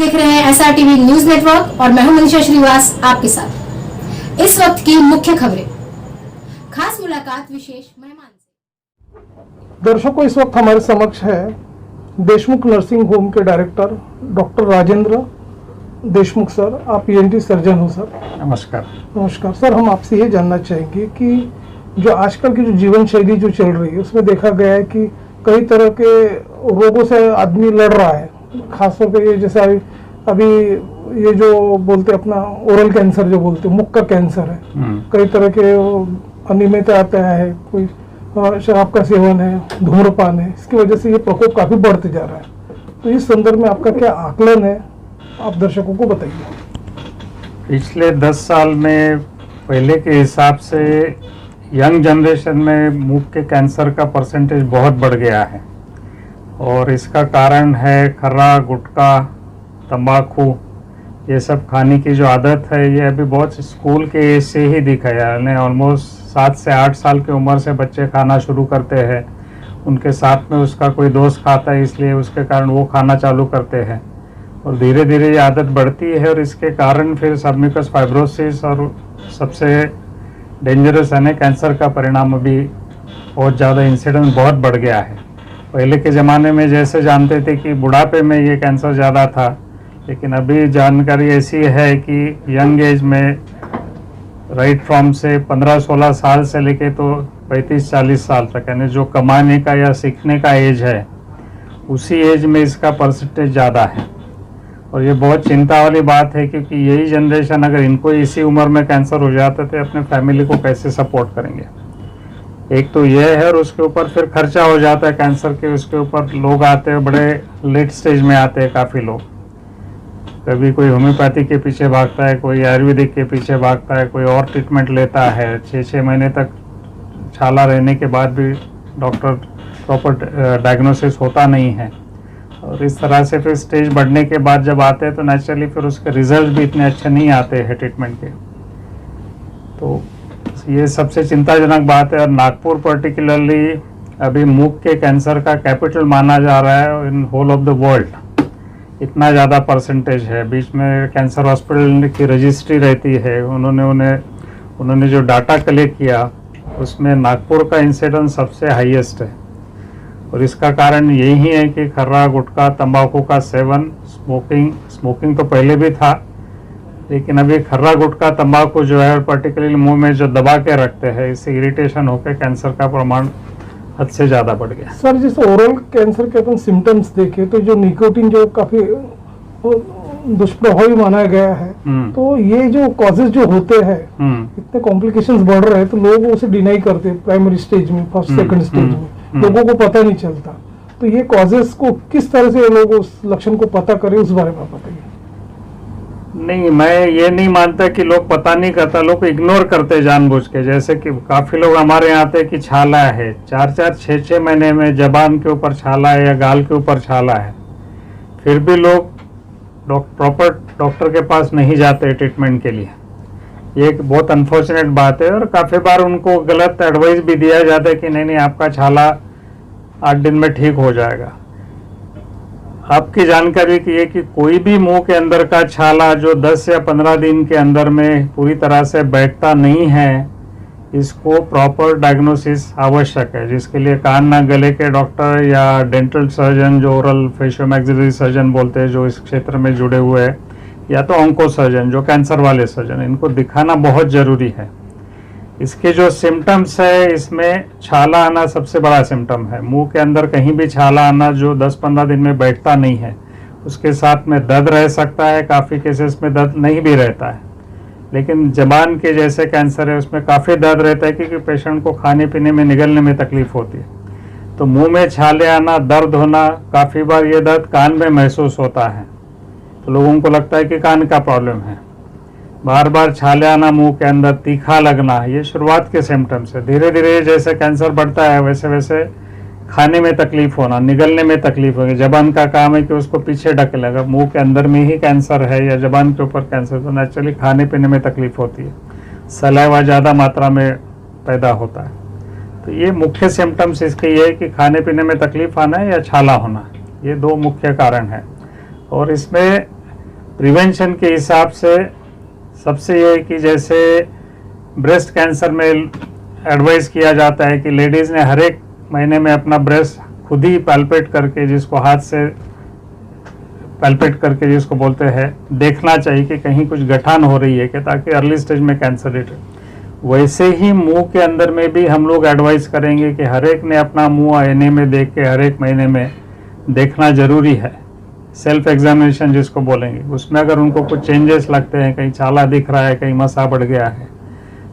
देख रहे हैं SRTV न्यूज नेटवर्क और मैं हूं मनीषा श्रीवास आपके साथ। इस वक्त की मुख्य खबरें, खास मुलाकात विशेष मेहमान से। दर्शकों, इस वक्त हमारे समक्ष है देशमुख नर्सिंग होम के director doctor Rajendra Deshmukh sir. आप ENT सर्जन हो सर। नमस्कार। नमस्कार सर, हम आपसे ये जानना चाहेंगे कि जो आजकल की जो जीवन शैली जो चल रही है उसमें देखा गया है कि कई तरह के रोगों से आदमी लड़ रहा है। खासतौर पे ये जैसे अभी ये जो बोलते अपना ओरल कैंसर जो बोलते मुख का कैंसर है, कई तरह के अनियमित आता है, कोई शराब का सेवन है, धूम्रपान है, इसकी वजह से ये प्रकोप काफी बढ़ते जा रहा है। तो इस संदर्भ में आपका क्या आकलन है, आप दर्शकों को बताइए। पिछले 10 साल में पहले के हिसाब से यंग जनरेशन में मुख के कैंसर का परसेंटेज बहुत बढ़ गया है और इसका कारण है खर्रा, गुटखा, तंबाकू, ये सब खाने की जो आदत है। ये अभी बहुत स्कूल के एज से ही दिखा है, यानी ऑलमोस्ट 7 से 8 साल की उम्र से बच्चे खाना शुरू करते हैं। उनके साथ में उसका कोई दोस्त खाता है, इसलिए उसके कारण वो खाना चालू करते हैं और धीरे धीरे ये आदत बढ़ती है और इसके कारण फिर सबम्यूकस फाइब्रोसिस और सबसे डेंजरस है कैंसर का परिणाम अभी बहुत ज़्यादा इंसिडेंस बहुत बढ़ गया है। पहले के ज़माने में जैसे जानते थे कि बुढ़ापे में ये कैंसर ज़्यादा था, लेकिन अभी जानकारी ऐसी है कि यंग एज में राइट फ्रॉम से 15-16 साल से लेके तो 35-40 साल तक, यानी जो कमाने का या सीखने का एज है उसी एज में इसका परसेंटेज ज़्यादा है। और ये बहुत चिंता वाली बात है क्योंकि यही जनरेशन अगर इनको इसी उम्र में कैंसर हो जाता तो अपने फैमिली को कैसे सपोर्ट करेंगे। एक तो ये है और उसके ऊपर फिर खर्चा हो जाता है कैंसर के, उसके ऊपर लोग आते हैं, बड़े लेट स्टेज में आते हैं काफ़ी लोग। कभी कोई होम्योपैथी के पीछे भागता है, कोई आयुर्वेदिक के पीछे भागता है, कोई और ट्रीटमेंट लेता है। 6-6 महीने तक छाला रहने के बाद भी डॉक्टर प्रॉपर डायग्नोसिस होता नहीं है और इस तरह से फिर स्टेज बढ़ने के बाद जब आते हैं तो नेचुरली फिर उसके रिजल्ट भी इतने अच्छे नहीं आते हैं ट्रीटमेंट के। तो ये सबसे चिंताजनक बात है और नागपुर पर्टिकुलरली अभी मुख के कैंसर का कैपिटल माना जा रहा है in whole of the world. इतना ज़्यादा परसेंटेज है। बीच में कैंसर हॉस्पिटल की रजिस्ट्री रहती है, उन्होंने जो डाटा कलेक्ट किया उसमें नागपुर का इंसिडेंस सबसे हाईएस्ट है और इसका कारण यही है कि खर्रा, गुटखा, तंबाकू का सेवन, स्मोकिंग तो पहले भी था, लेकिन अभी खर्रा, गुटखा, तंबाकू जो है पर्टिकुलरली मुंह में जो दबा के रखते हैं, इससे इरिटेशन होकर कैंसर का प्रमाण हद से ज़्यादा बढ़ गया। सर, जैसे ओरल कैंसर के अपन सिम्टम्स देखें तो जो निकोटीन जो काफी दुष्प्रभावी माना गया है, तो ये जो कॉजेज जो होते हैं इतने कॉम्प्लिकेशंस बढ़ रहे हैं तो लोग उसे डिनाई करते हैं प्राइमरी स्टेज में, फर्स्ट सेकंड स्टेज में, लोगों को पता नहीं चलता। तो ये कॉजेज को किस तरह से लोग उस लक्षण को पता करें, उस बारे में बताइए। नहीं, मैं ये नहीं मानता कि लोग पता नहीं करता, लोग इग्नोर करते जानबूझ के। जैसे कि काफ़ी लोग हमारे यहाँ आते कि छाला है, 4-4, 6-6 महीने में जबान के ऊपर छाला है या गाल के ऊपर छाला है, फिर भी लोग प्रॉपर डॉक्टर के पास नहीं जाते ट्रीटमेंट के लिए। ये एक बहुत अनफॉर्चुनेट बात है और काफ़ी बार उनको गलत एडवाइस भी दिया जाता है कि नहीं आपका छाला 8 दिन में ठीक हो जाएगा। आपकी जानकारी की है कि कोई भी मुंह के अंदर का छाला जो 10 या 15 दिन के अंदर में पूरी तरह से बैठता नहीं है, इसको प्रॉपर डायग्नोसिस आवश्यक है, जिसके लिए कान नाक गले के डॉक्टर या डेंटल सर्जन जो ओरल फेशियोमैक्सिलरी सर्जन बोलते हैं जो इस क्षेत्र में जुड़े हुए हैं, या तो ऑन्को सर्जन जो कैंसर वाले सर्जन, इनको दिखाना बहुत ज़रूरी है। इसके जो सिम्टम्स है, इसमें छाला आना सबसे बड़ा सिम्टम है। मुंह के अंदर कहीं भी छाला आना जो 10-15 दिन में बैठता नहीं है, उसके साथ में दर्द रह सकता है, काफ़ी केसेस में दर्द नहीं भी रहता है, लेकिन जबान के जैसे कैंसर है उसमें काफ़ी दर्द रहता है क्योंकि पेशेंट को खाने पीने में, निगलने में तकलीफ होती है। तो मुंह में छाले आना, दर्द होना, काफ़ी बार ये दर्द कान में महसूस होता है तो लोगों को लगता है कि कान का प्रॉब्लम है। बार बार छाले आना, मुंह के अंदर तीखा लगना, ये शुरुआत के सिम्टम्स है। धीरे धीरे जैसे कैंसर बढ़ता है वैसे वैसे खाने में तकलीफ होना, निगलने में तकलीफ होगी। जबान का काम है कि उसको पीछे ढकेलेगा। मुंह के अंदर में ही कैंसर है या जबान के ऊपर कैंसर, तो नेचुरली खाने पीने में तकलीफ होती है, सलाइवा ज़्यादा मात्रा में पैदा होता है। तो ये मुख्य सिम्टम्स इसके ये है कि खाने पीने में तकलीफ आना है या छाला होना, ये 2 मुख्य कारण है। और इसमें प्रिवेंशन के हिसाब से सबसे ये है कि जैसे ब्रेस्ट कैंसर में एडवाइस किया जाता है कि लेडीज़ ने हर एक महीने में अपना ब्रेस्ट खुद ही पैल्पेट करके, जिसको हाथ से पैल्पेट करके जिसको बोलते हैं, देखना चाहिए कि कहीं कुछ गठान हो रही है कि, ताकि अर्ली स्टेज में कैंसर डिटेक्ट। वैसे ही मुंह के अंदर में भी हम लोग एडवाइस करेंगे कि हर एक ने अपना मुंह आईने में देख के हर एक महीने में देखना जरूरी है। सेल्फ एग्जामिनेशन जिसको बोलेंगे, उसमें अगर उनको कुछ चेंजेस लगते हैं, कहीं छाला दिख रहा है, कहीं मसा बढ़ गया है,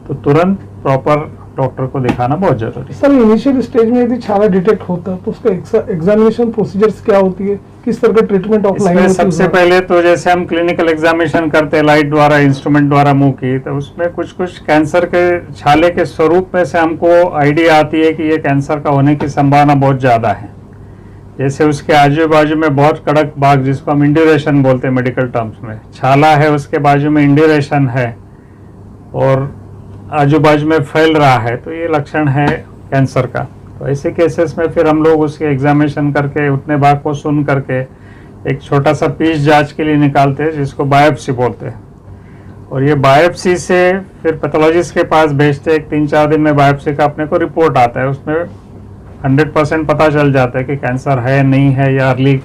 तो तुरंत प्रॉपर डॉक्टर को दिखाना बहुत जरूरी है। सर इनिशियल स्टेज में यदि छाला डिटेक्ट होता है तो उसका एग्जामिनेशन प्रोसीजर्स क्या होती है, किस तरह का ट्रीटमेंट ऑफलाइन होती है? सबसे पहले तो जैसे हम क्लिनिकल एग्जामिनेशन करते हैं लाइट द्वारा, इंस्ट्रूमेंट द्वारा मुंह की, तो उसमें कुछ कुछ कैंसर के छाले के स्वरूप में से हमको आइडिया आती है कि ये कैंसर का होने की संभावना बहुत ज़्यादा है। जैसे उसके आजू बाजू में बहुत कड़क भाग, जिसको हम इंड्यूरेशन बोलते हैं मेडिकल टर्म्स में, छाला है, उसके बाजू में इंड्यूरेशन है और आजू बाजू में फैल रहा है, तो ये लक्षण है कैंसर का। तो ऐसे केसेस में फिर हम लोग उसके एग्जामिनेशन करके उतने भाग को सुन करके एक छोटा सा पीस जांच के लिए निकालते हैं, जिसको बायोप्सी बोलते हैं। और ये बायोप्सी से फिर पैथोलॉजिस्ट के पास भेजते हैं। 3-4 दिन में बायोप्सी का अपने को रिपोर्ट आता है, उसमें 100% पता चल जाता है कि कैंसर है नहीं है, या अर्ली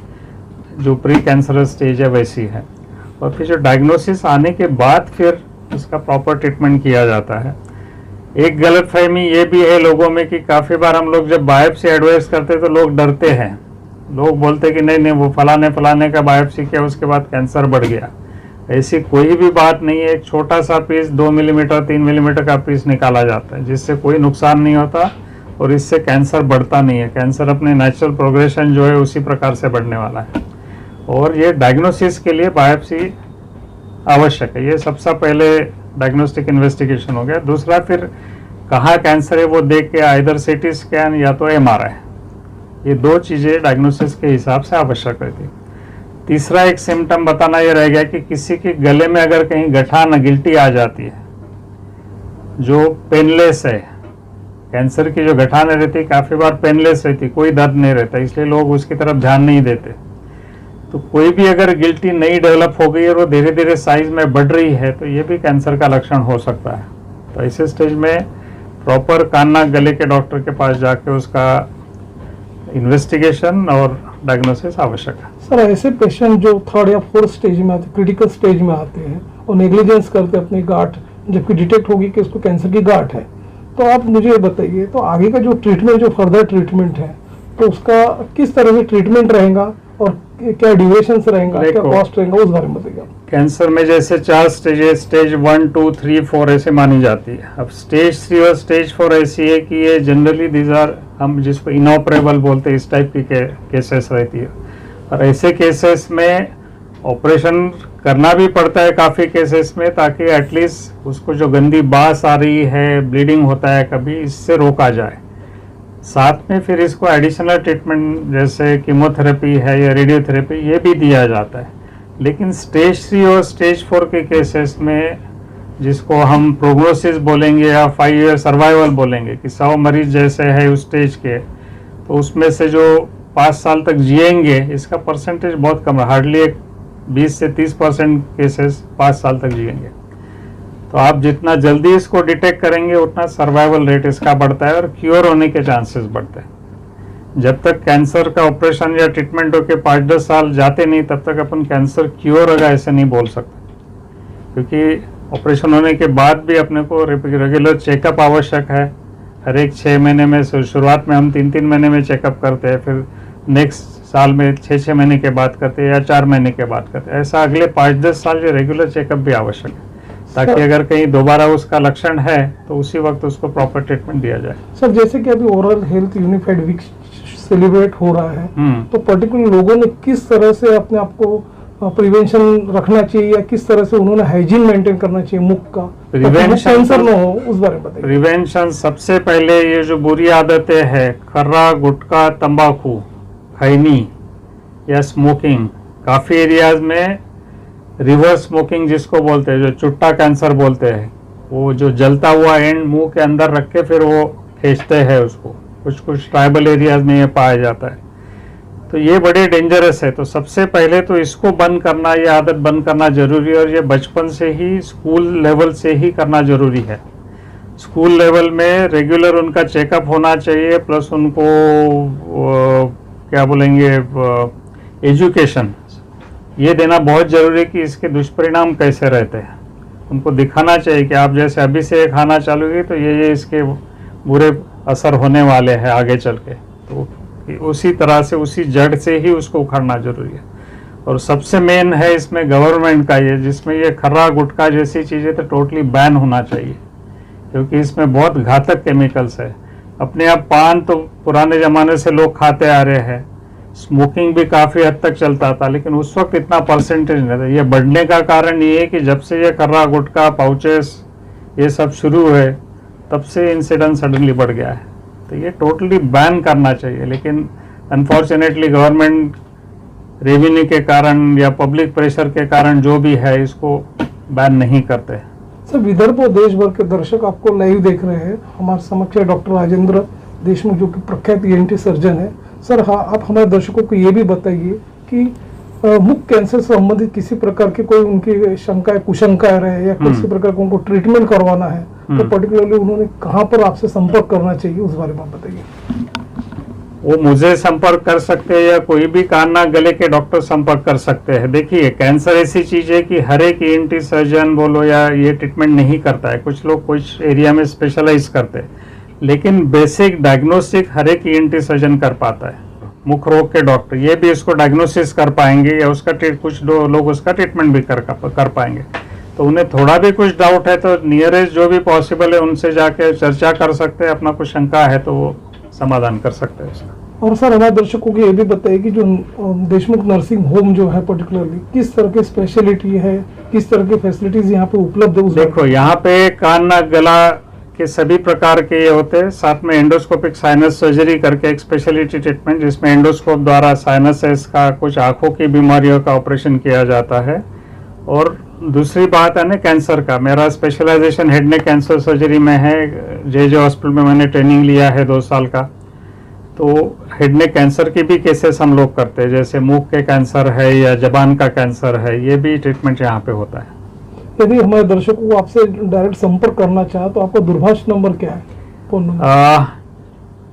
जो प्री कैंसरस स्टेज है वैसी है। और फिर जो डायग्नोसिस आने के बाद फिर उसका प्रॉपर ट्रीटमेंट किया जाता है। एक गलतफहमी ये भी है लोगों में कि काफ़ी बार हम लोग जब बायोप्सी एडवाइस करते हैं तो लोग डरते हैं। लोग बोलते हैं कि नहीं नहीं, वो फलाने का बायोप्सी किया, उसके बाद कैंसर बढ़ गया। ऐसी कोई भी बात नहीं है। एक छोटा सा पीस 2 मिलीमीटर 3 मिलीमीटर का पीस निकाला जाता है, जिससे कोई नुकसान नहीं होता और इससे कैंसर बढ़ता नहीं है। कैंसर अपने नेचुरल प्रोग्रेशन जो है उसी प्रकार से बढ़ने वाला है। और ये डायग्नोसिस के लिए बायोप्सी आवश्यक है। ये सबसे पहले डायग्नोस्टिक इन्वेस्टिगेशन हो गया। दूसरा फिर कहाँ कैंसर है वो देख के आइदर सीटी स्कैन या तो MRI, ये 2 चीज़ें डायग्नोसिस के हिसाब से आवश्यक रहती है। तीसरा एक सिम्टम बताना ये रह गया कि किसी के गले में अगर कहीं गठान गिल्टी आ जाती है जो पेनलेस है, कैंसर की जो गठान रहती है काफ़ी बार पेनलेस रहती, कोई दर्द नहीं रहता, इसलिए लोग उसकी तरफ ध्यान नहीं देते। तो कोई भी अगर गिल्टी नई डेवलप हो गई और वो धीरे धीरे साइज में बढ़ रही है, तो ये भी कैंसर का लक्षण हो सकता है। तो ऐसे स्टेज में प्रॉपर कान नाक गले के डॉक्टर के पास जाके उसका इन्वेस्टिगेशन और डायग्नोसिस आवश्यक है। सर ऐसे पेशेंट जो 3rd या 4th स्टेज में आते, क्रिटिकल स्टेज में आते हैं और नेग्लिजेंस करते अपनी गांठ, जबकि डिटेक्ट होगी कि उसको कैंसर की गांठ है, तो आप मुझे बताइए तो आगे का जो ट्रीटमेंट, जो फर्दर ट्रीटमेंट है, तो उसका किस तरह से ट्रीटमेंट रहेगा और क्या ड्यूरेशन रहेगा, क्या कॉस्ट रहेगा, उस बारे में बताइए। कैंसर में जैसे 4 स्टेजेस, स्टेज 1, 2, 3, 4 ऐसे मानी जाती है। अब स्टेज 3 और स्टेज 4 ऐसी है कि ये जनरली दीज आर, हम जिसको इनऑपरेबल बोलते हैं, इस टाइप की केसेस रहती है। और ऐसे केसेस में ऑपरेशन करना भी पड़ता है काफ़ी केसेस में, ताकि एटलीस्ट उसको जो गंदी बास आ रही है, ब्लीडिंग होता है कभी, इससे रोका जाए। साथ में फिर इसको एडिशनल ट्रीटमेंट जैसे कीमोथेरेपी है या रेडियोथेरेपी, ये भी दिया जाता है। लेकिन स्टेज 3 और स्टेज 4 के केसेस में, जिसको हम प्रोग्नोसिस बोलेंगे या 5 ईयर सर्वाइवल बोलेंगे, कि 100 मरीज जैसे है उस स्टेज के, तो उसमें से जो 5 साल तक जिएंगे, इसका परसेंटेज बहुत कम है। हार्डली 20 से 30% केसेस 5 साल तक जिएंगे। तो आप जितना जल्दी इसको डिटेक्ट करेंगे उतना सर्वाइवल रेट इसका बढ़ता है और क्योर होने के चांसेस बढ़ते हैं। जब तक कैंसर का ऑपरेशन या ट्रीटमेंट होकर 5-10 साल जाते नहीं, तब तक अपन कैंसर क्योर होगा ऐसे नहीं बोल सकते, क्योंकि ऑपरेशन होने के बाद भी अपने को रेगुलर चेकअप आवश्यक है। हर एक 6 महीने में, शुरुआत में हम 3-3 महीने में चेकअप करते हैं, फिर नेक्स्ट साल में 6-6 महीने के बाद करते हैं या 4 महीने के बाद करते हैं। ऐसा अगले 5-10 साल जो रेगुलर चेकअप भी आवश्यक है, ताकि अगर कहीं दोबारा उसका लक्षण है तो उसी वक्त उसको प्रॉपर ट्रीटमेंट दिया जाए। सर जैसे कि अभी oral health unified week celebrate हो रहा है, तो पर्टिकुलर लोगों ने किस तरह से अपने आप को प्रिवेंशन रखना चाहिए, या किस तरह से उन्होंने हाइजीन मेंटेन करना चाहिए मुख का, कैंसर न हो, उस बारे में बताइए। प्रिवेंशन सबसे पहले ये जो बुरी आदतें हैं, खर्रा, गुटखा, तंबाकू, खैनी या स्मोकिंग, काफ़ी एरियाज में रिवर्स स्मोकिंग जिसको बोलते हैं, जो चुट्टा कैंसर बोलते हैं, वो जो जलता हुआ एंड मुंह के अंदर रख के फिर वो खींचते हैं उसको, कुछ ट्राइबल एरियाज में ये पाया जाता है। तो ये बड़े डेंजरस है। तो सबसे पहले तो इसको बंद करना, ये आदत बंद करना जरूरी है, और ये बचपन से ही स्कूल लेवल से ही करना जरूरी है। स्कूल लेवल में रेगुलर उनका चेकअप होना चाहिए, प्लस उनको क्या बोलेंगे एजुकेशन ये देना बहुत ज़रूरी है कि इसके दुष्परिणाम कैसे रहते हैं। उनको दिखाना चाहिए कि आप जैसे अभी से खाना चालू की तो ये इसके बुरे असर होने वाले हैं आगे चल के। तो उसी तरह से उसी जड़ से ही उसको उखाड़ना जरूरी है। और सबसे मेन है इसमें गवर्नमेंट का ये, जिसमें ये खर्रा गुटखा जैसी चीज़ें तो टोटली बैन होना चाहिए, क्योंकि इसमें बहुत घातक केमिकल्स है। अपने आप पान तो पुराने ज़माने से लोग खाते आ रहे हैं, स्मोकिंग भी काफ़ी हद तक चलता था, लेकिन उस वक्त इतना परसेंटेज नहीं था। ये बढ़ने का कारण ये है कि जब से ये खर्रा गुटखा पाउचेस ये सब शुरू है तब से इंसिडेंट सडनली बढ़ गया है। तो ये टोटली बैन करना चाहिए, लेकिन अनफॉर्चुनेटली गवर्नमेंट रेवेन्यू के कारण या पब्लिक प्रेशर के कारण जो भी है इसको बैन नहीं करते। सर, विदर्भ और देश भर के दर्शक आपको लाइव देख रहे हैं। हमारे समक्ष है डॉक्टर राजेंद्र देशमुख, जो कि प्रख्यात ENT सर्जन है। सर, हाँ, आप हमारे दर्शकों को ये भी बताइए कि मुख कैंसर से संबंधित किसी प्रकार की कोई उनकी शंकाएं कुशंकाएं रहे या किसी प्रकार का उनको ट्रीटमेंट करवाना है तो पर्टिकुलरली उन्होंने कहाँ पर आपसे संपर्क करना चाहिए, उस बारे में बताइए। वो मुझे संपर्क कर सकते हैं या कोई भी कान नाक गले के डॉक्टर संपर्क कर सकते हैं। देखिए, कैंसर ऐसी चीज है कि हर एक ENT सर्जन बोलो या ये ट्रीटमेंट नहीं करता है। कुछ लोग कुछ एरिया में स्पेशलाइज करते हैं, लेकिन बेसिक डायग्नोस्टिक हर एक ENT सर्जन कर पाता है। मुख रोग के डॉक्टर ये भी इसको डायग्नोसिस कर पाएंगे या उसका कुछ लोग उसका ट्रीटमेंट भी कर पाएंगे। तो उन्हें थोड़ा भी कुछ डाउट है तो नियरेस्ट जो भी पॉसिबल है उनसे जाके चर्चा कर सकते हैं। अपना कुछ शंका है तो वो समाधान कर सकते हैं उसका। और सर, हमारे दर्शकों को ये भी बताइए कि जो देशमुख नर्सिंग होम जो है पर्टिकुलरली किस तरह की स्पेशलिटी है, किस तरह की फैसिलिटीज यहाँ पे उपलब्ध है? देखो, यहाँ पे कान नाक गला के सभी प्रकार के ये होते हैं। साथ में एंडोस्कोपिक साइनस सर्जरी करके एक स्पेशलिटी ट्रीटमेंट, जिसमें एंडोस्कोप द्वारा साइनसेस का कुछ आंखों की बीमारियों का ऑपरेशन किया जाता है। और दूसरी बात है ना कैंसर का, मेरा specialisation head neck cancer surgery में है। जे हॉस्पिटल में मैंने ट्रेनिंग लिया है 2 साल का। तो हेड नेक कैंसर की भी केसेस हम लोग करते हैं, जैसे मुंह के कैंसर है या जबान का कैंसर है, ये भी ट्रीटमेंट यहाँ पे होता है। यदि हमारे दर्शकों को आपसे डायरेक्ट संपर्क करना चाहे तो आपका दूरभाष नंबर क्या है, फोन नंबर?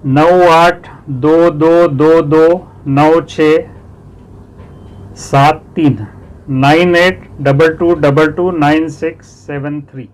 982229673982229673।